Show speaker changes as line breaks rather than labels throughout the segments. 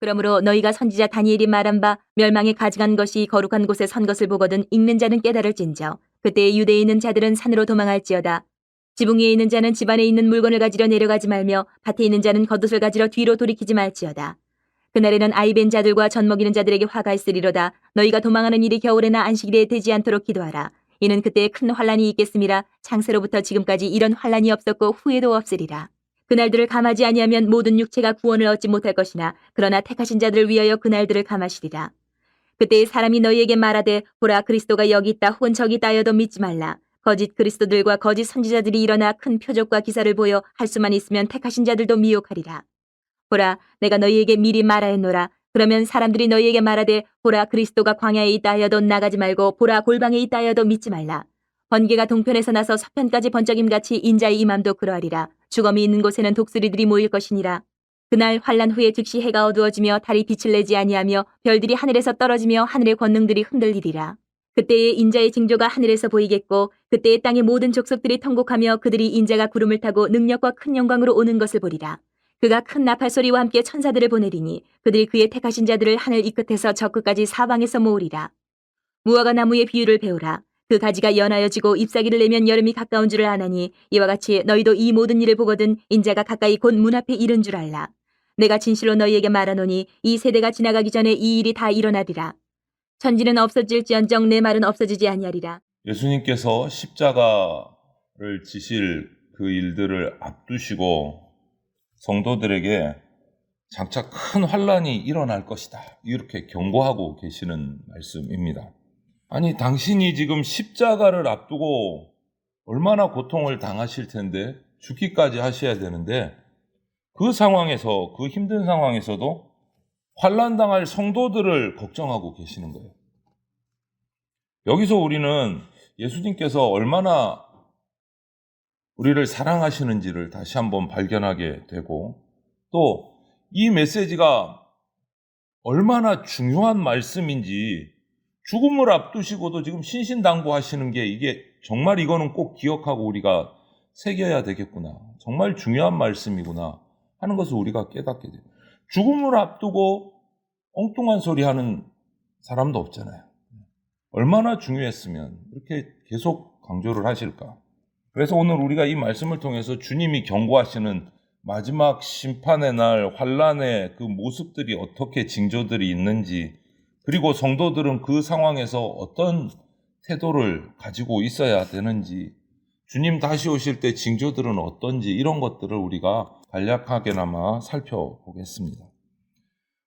그러므로 너희가 선지자 다니엘이 말한 바 멸망에 가증한 것이 거룩한 곳에 선 것을 보거든 읽는 자는 깨달을진저 그때 유대에 있는 자들은 산으로 도망할지어다. 지붕 위에 있는 자는 집 안에 있는 물건을 가지러 내려가지 말며 밭에 있는 자는 겉옷을 가지러 뒤로 돌이키지 말지어다. 그날에는 아이벤 자들과 젖 먹이는 자들에게 화가 있으리로다. 너희가 도망하는 일이 겨울에나 안식일에 되지 않도록 기도하라. 이는 그때에 큰 환란이 있겠음이라. 창세로부터 지금까지 이런 환란이 없었고 후에도 없으리라. 그날들을 감하지 아니하면 모든 육체가 구원을 얻지 못할 것이나 그러나 택하신 자들을 위하여 그날들을 감하시리라. 그때에 사람이 너희에게 말하되 보라 그리스도가 여기 있다 혹은 저기 있다 하여도 믿지 말라. 거짓 그리스도들과 거짓 선지자들이 일어나 큰 표적과 기사를 보여 할 수만 있으면 택하신 자들도 미혹하리라. 보라 내가 너희에게 미리 말하였노라. 그러면 사람들이 너희에게 말하되 보라 그리스도가 광야에 있다 하여도 나가지 말고 보라 골방에 있다 하여도 믿지 말라. 번개가 동편에서 나서 서편까지 번쩍임같이 인자의 임함도 그러하리라. 주검이 있는 곳에는 독수리들이 모일 것이니라. 그날 환란 후에 즉시 해가 어두워지며 달이 빛을 내지 아니하며 별들이 하늘에서 떨어지며 하늘의 권능들이 흔들리리라. 그때에 인자의 징조가 하늘에서 보이겠고 그때에 땅의 모든 족속들이 통곡하며 그들이 인자가 구름을 타고 능력과 큰 영광으로 오는 것을 보리라. 그가 큰 나팔 소리와 함께 천사들을 보내리니 그들이 그의 택하신 자들을 하늘 이 끝에서 저 끝까지 사방에서 모으리라. 무화과 나무의 비유를 배우라. 그 가지가 연하여지고 잎사귀를 내면 여름이 가까운 줄을 아나니 이와 같이 너희도 이 모든 일을 보거든 인자가 가까이 곧 문 앞에 이른 줄 알라. 내가 진실로 너희에게 말하노니 이 세대가 지나가기 전에 이 일이 다 일어나리라. 천지는 없어질지언정 내 말은 없어지지 아니하리라.
예수님께서 십자가를 지실 그 일들을 앞두시고 성도들에게 장차 큰 환란이 일어날 것이다 이렇게 경고하고 계시는 말씀입니다. 아니 당신이 지금 십자가를 앞두고 얼마나 고통을 당하실 텐데 죽기까지 하셔야 되는데 그 상황에서 그 힘든 상황에서도 환난 당할 성도들을 걱정하고 계시는 거예요. 여기서 우리는 예수님께서 얼마나 우리를 사랑하시는지를 다시 한번 발견하게 되고 또 이 메시지가 얼마나 중요한 말씀인지 죽음을 앞두시고도 지금 신신당부하시는 게 이게 정말 이거는 꼭 기억하고 우리가 새겨야 되겠구나. 정말 중요한 말씀이구나 하는 것을 우리가 깨닫게 돼요. 죽음을 앞두고 엉뚱한 소리 하는 사람도 없잖아요. 얼마나 중요했으면 이렇게 계속 강조를 하실까. 그래서 오늘 우리가 이 말씀을 통해서 주님이 경고하시는 마지막 심판의 날 환란의 그 모습들이 어떻게 징조들이 있는지 그리고 성도들은 그 상황에서 어떤 태도를 가지고 있어야 되는지 주님 다시 오실 때 징조들은 어떤지 이런 것들을 우리가 간략하게나마 살펴보겠습니다.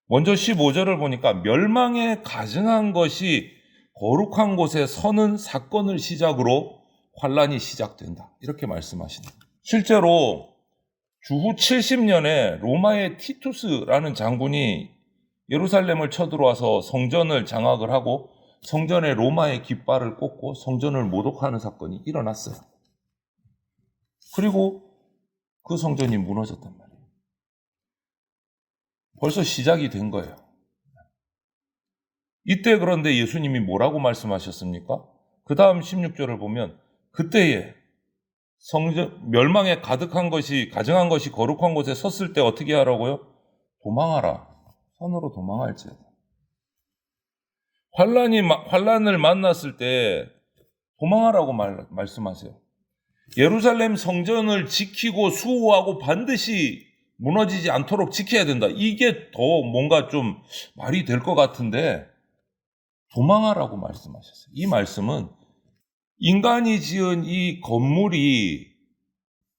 먼저 15절을 보니까 멸망에 가증한 것이 거룩한 곳에 서는 사건을 시작으로 환란이 시작된다 이렇게 말씀하시네요. 실제로 주후 70년에 로마의 티투스라는 장군이 예루살렘을 쳐들어와서 성전을 장악을 하고 성전에 로마의 깃발을 꽂고 성전을 모독하는 사건이 일어났어요. 그리고 그 성전이 무너졌단 말이에요. 벌써 시작이 된 거예요. 이때 그런데 예수님이 뭐라고 말씀하셨습니까? 그 다음 16절을 보면 그때에 성전 멸망에 가득한 것이 가증한 것이 거룩한 곳에 섰을 때 어떻게 하라고요? 도망하라. 선으로 도망할지어다. 환란을 만났을 때 도망하라고 말씀하세요. 예루살렘 성전을 지키고 수호하고 반드시 무너지지 않도록 지켜야 된다. 이게 더 뭔가 좀 말이 될 것 같은데 도망하라고 말씀하셨어요. 이 말씀은 인간이 지은 이 건물이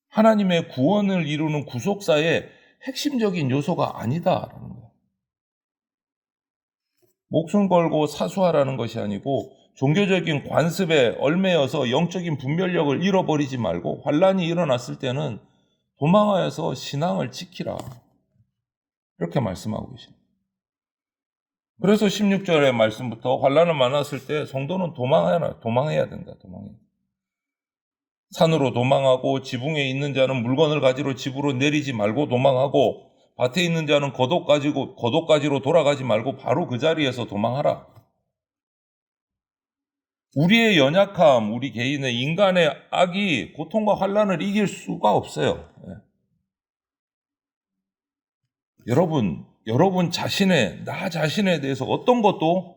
하나님의 구원을 이루는 구속사의 핵심적인 요소가 아니다라는 거예요. 목숨 걸고 사수하라는 것이 아니고 종교적인 관습에 얽매여서 영적인 분별력을 잃어버리지 말고 환란이 일어났을 때는 도망하여서 신앙을 지키라. 이렇게 말씀하고 계십니다. 그래서 16절의 말씀부터 환란을 만났을 때 성도는 도망해야 된다. 산으로 도망하고 지붕에 있는 자는 물건을 가지러 집으로 내리지 말고 도망하고 밭에 있는 자는 겉옷 가지로 돌아가지 말고 바로 그 자리에서 도망하라. 우리의 연약함, 우리 개인의 인간의 악이 고통과 환란을 이길 수가 없어요. 여러분, 여러분 나 자신에 대해서 어떤 것도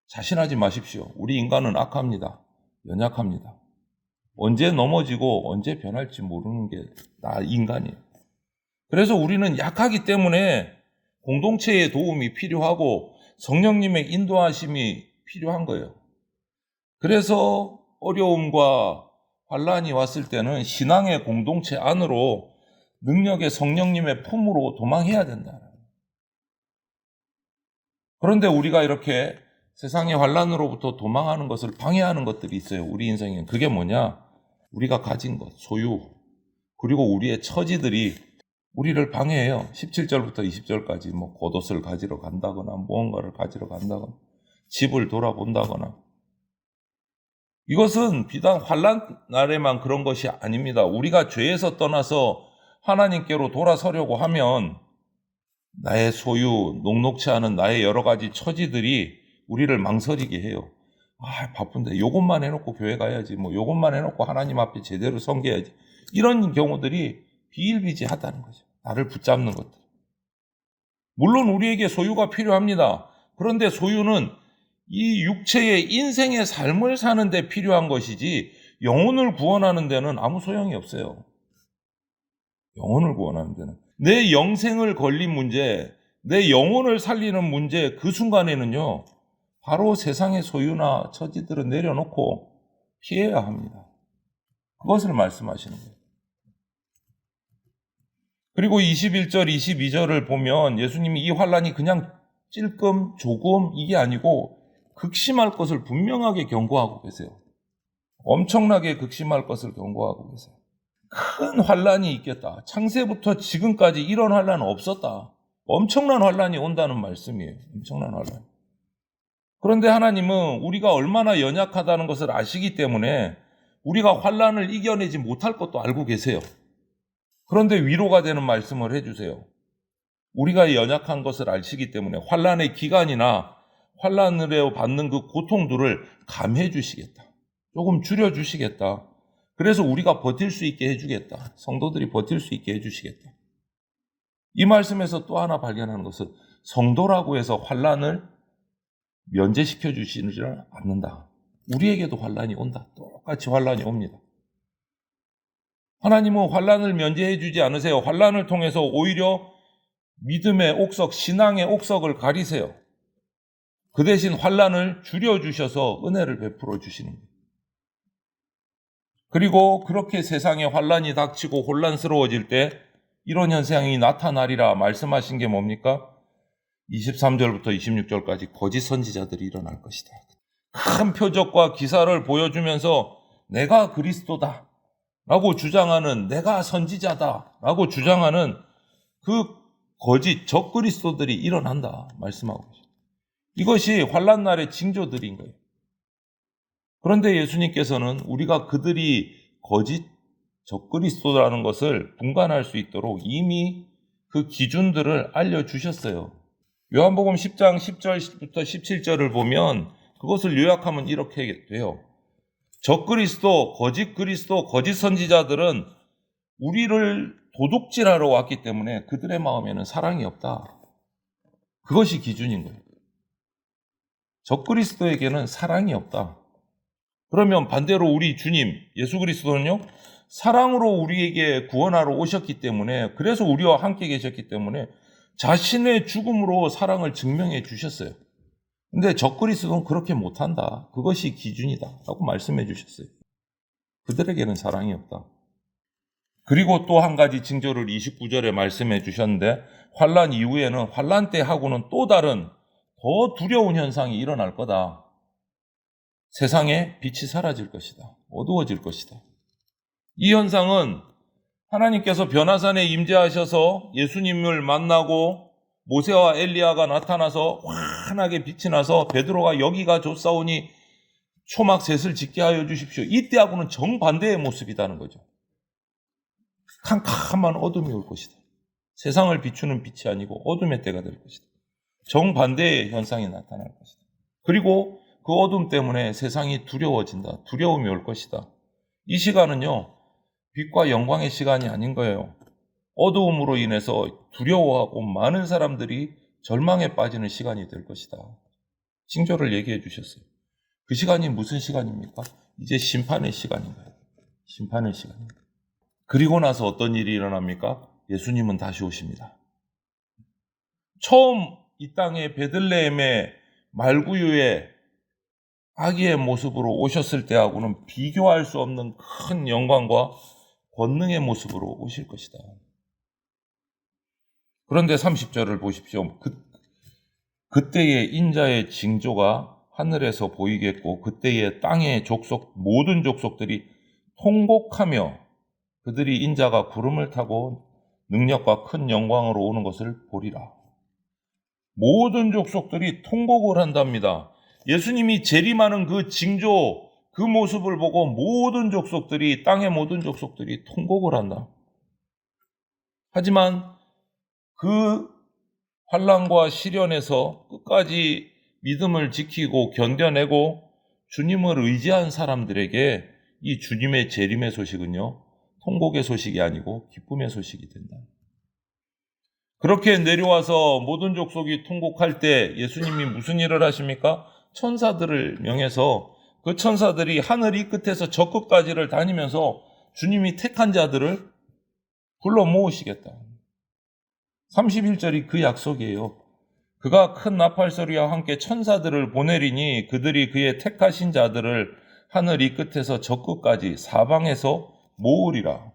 자신하지 마십시오. 우리 인간은 악합니다. 연약합니다. 언제 넘어지고 언제 변할지 모르는 게 나 인간이에요. 그래서 우리는 약하기 때문에 공동체의 도움이 필요하고 성령님의 인도하심이 필요한 거예요. 그래서 어려움과 환란이 왔을 때는 신앙의 공동체 안으로 능력의 성령님의 품으로 도망해야 된다. 그런데 우리가 이렇게 세상의 환란으로부터 도망하는 것을 방해하는 것들이 있어요. 우리 인생에. 그게 뭐냐? 우리가 가진 것, 소유, 그리고 우리의 처지들이 우리를 방해해요. 17절부터 20절까지 겉옷을 가지러 간다거나 무언가를 가지러 간다거나 집을 돌아본다거나. 이것은 비단 환난 날에만 그런 것이 아닙니다. 우리가 죄에서 떠나서 하나님께로 돌아서려고 하면 나의 소유, 녹록치 않은 나의 여러 가지 처지들이 우리를 망설이게 해요. 바쁜데 요것만 해놓고 교회 가야지, 요것만 해놓고 하나님 앞에 제대로 섬겨야지. 이런 경우들이 비일비재하다는 거죠. 나를 붙잡는 것들. 물론 우리에게 소유가 필요합니다. 그런데 소유는 이 육체의 인생의 삶을 사는 데 필요한 것이지 영혼을 구원하는 데는 아무 소용이 없어요. 영혼을 구원하는 데는. 내 영생을 걸린 문제, 내 영혼을 살리는 문제, 그 순간에는요, 바로 세상의 소유나 처지들을 내려놓고 피해야 합니다. 그것을 말씀하시는 거예요. 그리고 21절, 22절을 보면 예수님이 이 환란이 그냥 찔끔, 조금 이게 아니고 극심할 것을 분명하게 경고하고 계세요. 엄청나게 극심할 것을 경고하고 계세요. 큰 환란이 있겠다. 창세부터 지금까지 이런 환란은 없었다. 엄청난 환란이 온다는 말씀이에요. 엄청난 환란. 그런데 하나님은 우리가 얼마나 연약하다는 것을 아시기 때문에 우리가 환란을 이겨내지 못할 것도 알고 계세요. 그런데 위로가 되는 말씀을 해주세요. 우리가 연약한 것을 아시기 때문에 환란의 기간이나 환란으로 받는 그 고통들을 감해 주시겠다. 조금 줄여 주시겠다. 그래서 우리가 버틸 수 있게 해주겠다. 성도들이 버틸 수 있게 해주시겠다. 이 말씀에서 또 하나 발견하는 것은 성도라고 해서 환란을 면제시켜 주시지는 않는다. 우리에게도 환란이 온다. 똑같이 환란이 옵니다. 하나님은 환란을 면제해 주지 않으세요. 환란을 통해서 오히려 믿음의 옥석, 신앙의 옥석을 가리세요. 그 대신 환란을 줄여주셔서 은혜를 베풀어 주시는 거예요. 그리고 그렇게 세상에 환란이 닥치고 혼란스러워질 때 이런 현상이 나타나리라 말씀하신 게 뭡니까? 23절부터 26절까지 거짓 선지자들이 일어날 것이다. 큰 표적과 기사를 보여주면서 내가 그리스도다 라고 주장하는, 내가 선지자다 라고 주장하는 그 거짓 적그리스도들이 일어난다 말씀하고 계십니다. 이것이 환란날의 징조들인 거예요. 그런데 예수님께서는 우리가 그들이 거짓 적그리스도라는 것을 분간할 수 있도록 이미 그 기준들을 알려주셨어요. 요한복음 10장 10절부터 17절을 보면 그것을 요약하면 이렇게 돼요. 적그리스도, 거짓 선지자들은 우리를 도둑질하러 왔기 때문에 그들의 마음에는 사랑이 없다. 그것이 기준인 거예요. 적그리스도에게는 사랑이 없다. 그러면 반대로 우리 주님 예수 그리스도는요, 사랑으로 우리에게 구원하러 오셨기 때문에, 그래서 우리와 함께 계셨기 때문에 자신의 죽음으로 사랑을 증명해 주셨어요. 근데 적그리스도는 그렇게 못한다. 그것이 기준이다 라고 말씀해 주셨어요. 그들에게는 사랑이 없다. 그리고 또 한 가지 징조를 29절에 말씀해 주셨는데, 환란 이후에는, 환란 때하고는 또 다른 더 두려운 현상이 일어날 거다. 세상에 빛이 사라질 것이다. 어두워질 것이다. 이 현상은 하나님께서 변화산에 임재하셔서 예수님을 만나고 모세와 엘리야가 나타나서 환하게 빛이 나서 베드로가 여기가 좋사오니 초막셋을 짓게 하여 주십시오. 이때하고는 정반대의 모습이라는 거죠. 캄캄한 어둠이 올 것이다. 세상을 비추는 빛이 아니고 어둠의 때가 될 것이다. 정반대의 현상이 나타날 것이다. 그리고 그 어둠 때문에 세상이 두려워진다. 두려움이 올 것이다. 이 시간은요, 빛과 영광의 시간이 아닌 거예요. 어두움으로 인해서 두려워하고 많은 사람들이 절망에 빠지는 시간이 될 것이다. 징조를 얘기해 주셨어요. 그 시간이 무슨 시간입니까? 이제 심판의 시간인 거예요. 심판의 시간입니다. 그리고 나서 어떤 일이 일어납니까? 예수님은 다시 오십니다. 처음 이 땅에 베들레헴의 말구유의 아기의 모습으로 오셨을 때하고는 비교할 수 없는 큰 영광과 권능의 모습으로 오실 것이다. 그런데 30절을 보십시오. 그때의 인자의 징조가 하늘에서 보이겠고 그때의 땅의 모든 족속들이 통곡하며 그들이 인자가 구름을 타고 능력과 큰 영광으로 오는 것을 보리라. 모든 족속들이 통곡을 한답니다. 예수님이 재림하는 그 징조, 그 모습을 보고 모든 족속들이, 땅의 모든 족속들이 통곡을 한다. 하지만 그 환난과 시련에서 끝까지 믿음을 지키고 견뎌내고 주님을 의지한 사람들에게 이 주님의 재림의 소식은요, 통곡의 소식이 아니고 기쁨의 소식이 된다. 그렇게 내려와서 모든 족속이 통곡할 때 예수님이 무슨 일을 하십니까? 천사들을 명해서 그 천사들이 하늘 이 끝에서 저 끝까지를 다니면서 주님이 택한 자들을 불러 모으시겠다. 31절이 그 약속이에요. 그가 큰 나팔 소리와 함께 천사들을 보내리니 그들이 그의 택하신 자들을 하늘 이 끝에서 저 끝까지 사방에서 모으리라.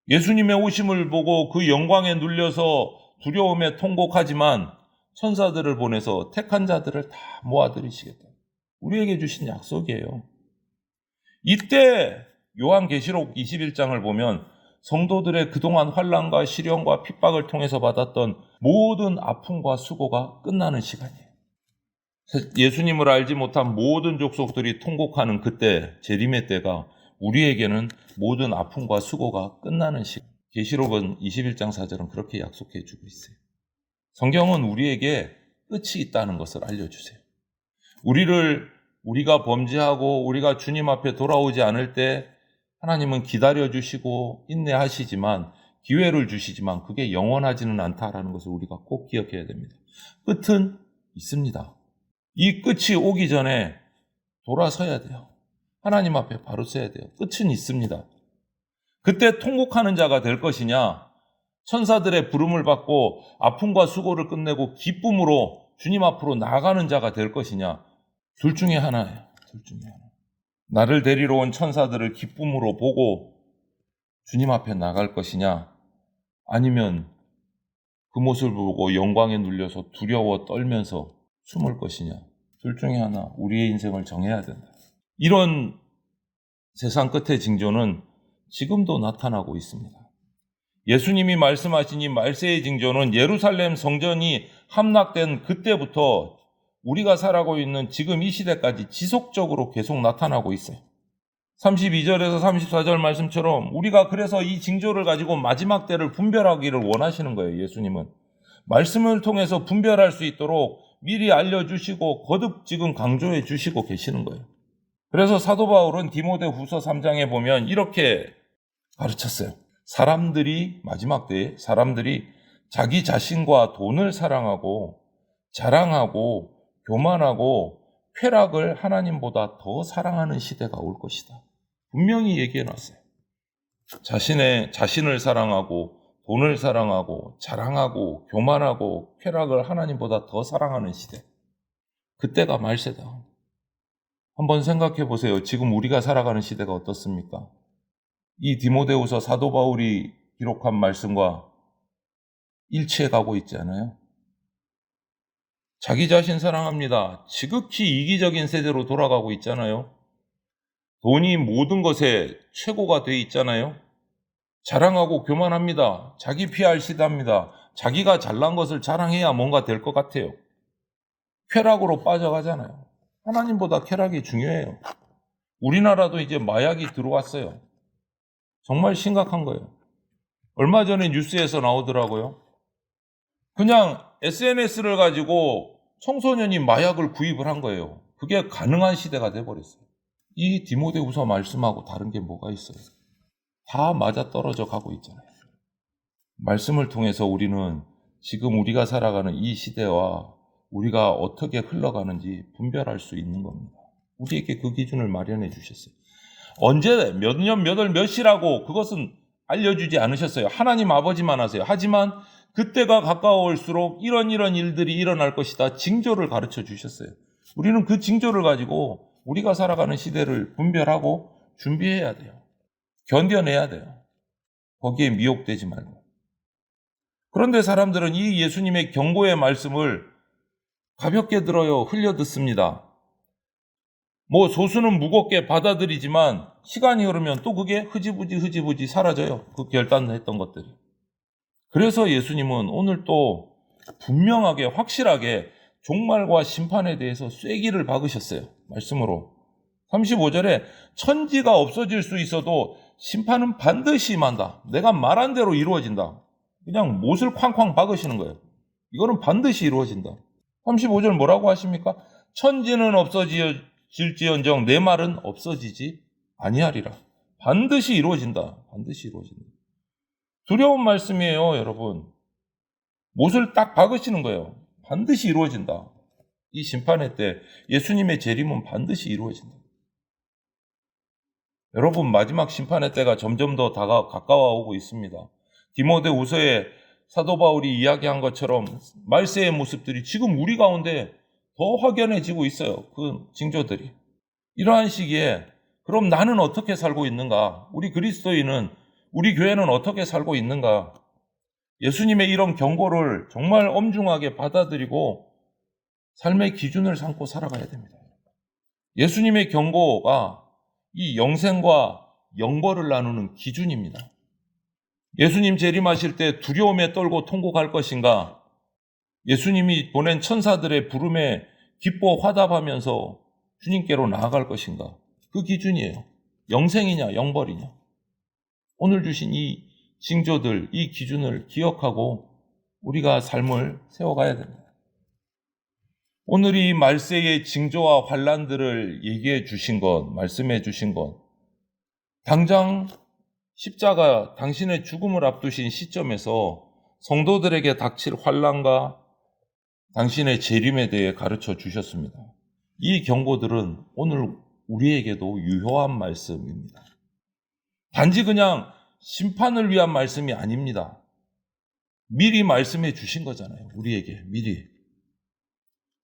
예수님의 오심을 보고 그 영광에 눌려서 두려움에 통곡하지만 천사들을 보내서 택한 자들을 다 모아들이시겠다. 우리에게 주신 약속이에요. 이때 요한계시록 21장을 보면 성도들의 그동안 환난과 시련과 핍박을 통해서 받았던 모든 아픔과 수고가 끝나는 시간이에요. 예수님을 알지 못한 모든 족속들이 통곡하는 그때, 재림의 때가 우리에게는 모든 아픔과 수고가 끝나는 시간. 계시록은 21장 4절은 그렇게 약속해 주고 있어요. 성경은 우리에게 끝이 있다는 것을 알려주세요. 우리가 범죄하고 우리가 주님 앞에 돌아오지 않을 때 하나님은 기다려주시고 인내하시지만 기회를 주시지만 그게 영원하지는 않다라는 것을 우리가 꼭 기억해야 됩니다. 끝은 있습니다. 이 끝이 오기 전에 돌아서야 돼요. 하나님 앞에 바로 서야 돼요. 끝은 있습니다. 그때 통곡하는 자가 될 것이냐, 천사들의 부름을 받고 아픔과 수고를 끝내고 기쁨으로 주님 앞으로 나아가는 자가 될 것이냐, 둘 중에 하나예요. 둘 중에 하나. 나를 데리러 온 천사들을 기쁨으로 보고 주님 앞에 나갈 것이냐, 아니면 그 모습을 보고 영광에 눌려서 두려워 떨면서 숨을 것이냐, 둘 중에 하나. 우리의 인생을 정해야 된다. 이런 세상 끝의 징조는 지금도 나타나고 있습니다. 예수님이 말씀하신 이 말세의 징조는 예루살렘 성전이 함락된 그때부터 우리가 살아가고 있는 지금 이 시대까지 지속적으로 계속 나타나고 있어요. 32절에서 34절 말씀처럼 우리가 그래서 이 징조를 가지고 마지막 때를 분별하기를 원하시는 거예요. 예수님은 말씀을 통해서 분별할 수 있도록 미리 알려주시고 거듭 지금 강조해 주시고 계시는 거예요. 그래서 사도 바울은 디모데후서 3장에 보면 이렇게 가르쳤어요. 마지막 때에 사람들이 자기 자신과 돈을 사랑하고 자랑하고 교만하고 쾌락을 하나님보다 더 사랑하는 시대가 올 것이다. 분명히 얘기해 놨어요. 자신을 사랑하고 돈을 사랑하고 자랑하고 교만하고 쾌락을 하나님보다 더 사랑하는 시대. 그때가 말세다. 한번 생각해 보세요. 지금 우리가 살아가는 시대가 어떻습니까? 이 디모데후서 사도 바울이 기록한 말씀과 일치해 가고 있지 않아요? 자기 자신 사랑합니다. 지극히 이기적인 세대로 돌아가고 있잖아요. 돈이 모든 것에 최고가 돼 있잖아요. 자랑하고 교만합니다. 자기 PR 시대입니다. 자기가 잘난 것을 자랑해야 뭔가 될 것 같아요. 쾌락으로 빠져가잖아요. 하나님보다 쾌락이 중요해요. 우리나라도 이제 마약이 들어왔어요. 정말 심각한 거예요. 얼마 전에 뉴스에서 나오더라고요. 그냥 SNS를 가지고 청소년이 마약을 구입을 한 거예요. 그게 가능한 시대가 돼버렸어요. 이 디모데후서 말씀하고 다른 게 뭐가 있어요? 다 맞아떨어져 가고 있잖아요. 말씀을 통해서 우리는 지금 우리가 살아가는 이 시대와 우리가 어떻게 흘러가는지 분별할 수 있는 겁니다. 우리에게 그 기준을 마련해 주셨어요. 언제 몇 년 몇 월 몇 시라고 그것은 알려주지 않으셨어요. 하나님 아버지만 아세요. 하지만 그때가 가까워올수록 이런 일들이 일어날 것이다. 징조를 가르쳐 주셨어요. 우리는 그 징조를 가지고 우리가 살아가는 시대를 분별하고 준비해야 돼요. 견뎌내야 돼요. 거기에 미혹되지 말고. 그런데 사람들은 이 예수님의 경고의 말씀을 가볍게 들어요. 흘려 듣습니다. 소수는 무겁게 받아들이지만 시간이 흐르면 또 그게 흐지부지 사라져요. 그 결단했던 것들이. 그래서 예수님은 오늘 또 분명하게 확실하게 종말과 심판에 대해서 쐐기를 박으셨어요. 말씀으로. 35절에 천지가 없어질 수 있어도 심판은 반드시 임한다. 내가 말한 대로 이루어진다. 그냥 못을 쾅쾅 박으시는 거예요. 이거는 반드시 이루어진다. 35절 뭐라고 하십니까? 천지는 없어질지언정 내 말은 없어지지 아니하리라. 반드시 이루어진다. 반드시 이루어진다. 두려운 말씀이에요, 여러분. 못을 딱 박으시는 거예요. 반드시 이루어진다. 이 심판의 때 예수님의 재림은 반드시 이루어진다. 여러분, 마지막 심판의 때가 점점 더 가까워오고 있습니다. 디모데후서에 사도 바울이 이야기한 것처럼 말세의 모습들이 지금 우리 가운데 더 확연해지고 있어요. 그 징조들이. 이러한 시기에 그럼 나는 어떻게 살고 있는가? 우리 그리스도인은, 우리 교회는 어떻게 살고 있는가? 예수님의 이런 경고를 정말 엄중하게 받아들이고 삶의 기준을 삼고 살아가야 됩니다. 예수님의 경고가 이 영생과 영벌을 나누는 기준입니다. 예수님 재림하실 때 두려움에 떨고 통곡할 것인가? 예수님이 보낸 천사들의 부름에 기뻐 화답하면서 주님께로 나아갈 것인가? 그 기준이에요. 영생이냐 영벌이냐. 오늘 주신 이 징조들, 이 기준을 기억하고 우리가 삶을 세워가야 됩니다. 오늘 이 말세의 징조와 환란들을 얘기해 주신 것, 말씀해 주신 것, 당장 십자가, 당신의 죽음을 앞두신 시점에서 성도들에게 닥칠 환란과 당신의 재림에 대해 가르쳐 주셨습니다. 이 경고들은 오늘 우리에게도 유효한 말씀입니다. 단지 그냥 심판을 위한 말씀이 아닙니다. 미리 말씀해 주신 거잖아요. 우리에게 미리.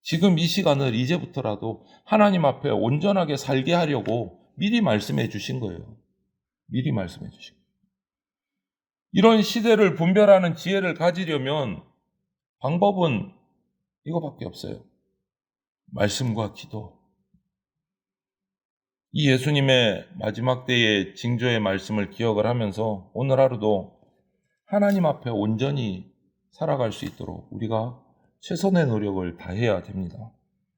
지금 이 시간을 이제부터라도 하나님 앞에 온전하게 살게 하려고 미리 말씀해 주신 거예요. 미리 말씀해 주신 거예요. 이런 시대를 분별하는 지혜를 가지려면 방법은 이거밖에 없어요. 말씀과 기도. 이 예수님의 마지막 때의 징조의 말씀을 기억을 하면서 오늘 하루도 하나님 앞에 온전히 살아갈 수 있도록 우리가 최선의 노력을 다해야 됩니다.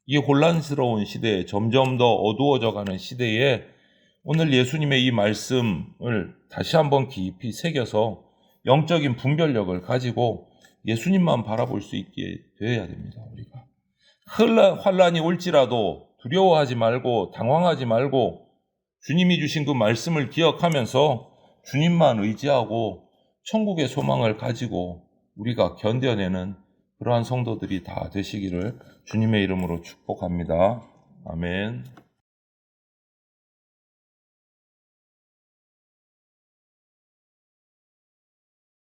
이 혼란스러운 시대에, 점점 더 어두워져가는 시대에 오늘 예수님의 이 말씀을 다시 한번 깊이 새겨서 영적인 분별력을 가지고 예수님만 바라볼 수 있게 되어야 됩니다. 우리가 환란이 올지라도 두려워하지 말고 당황하지 말고 주님이 주신 그 말씀을 기억하면서 주님만 의지하고 천국의 소망을 가지고 우리가 견뎌내는 그러한 성도들이 다 되시기를 주님의 이름으로 축복합니다. 아멘.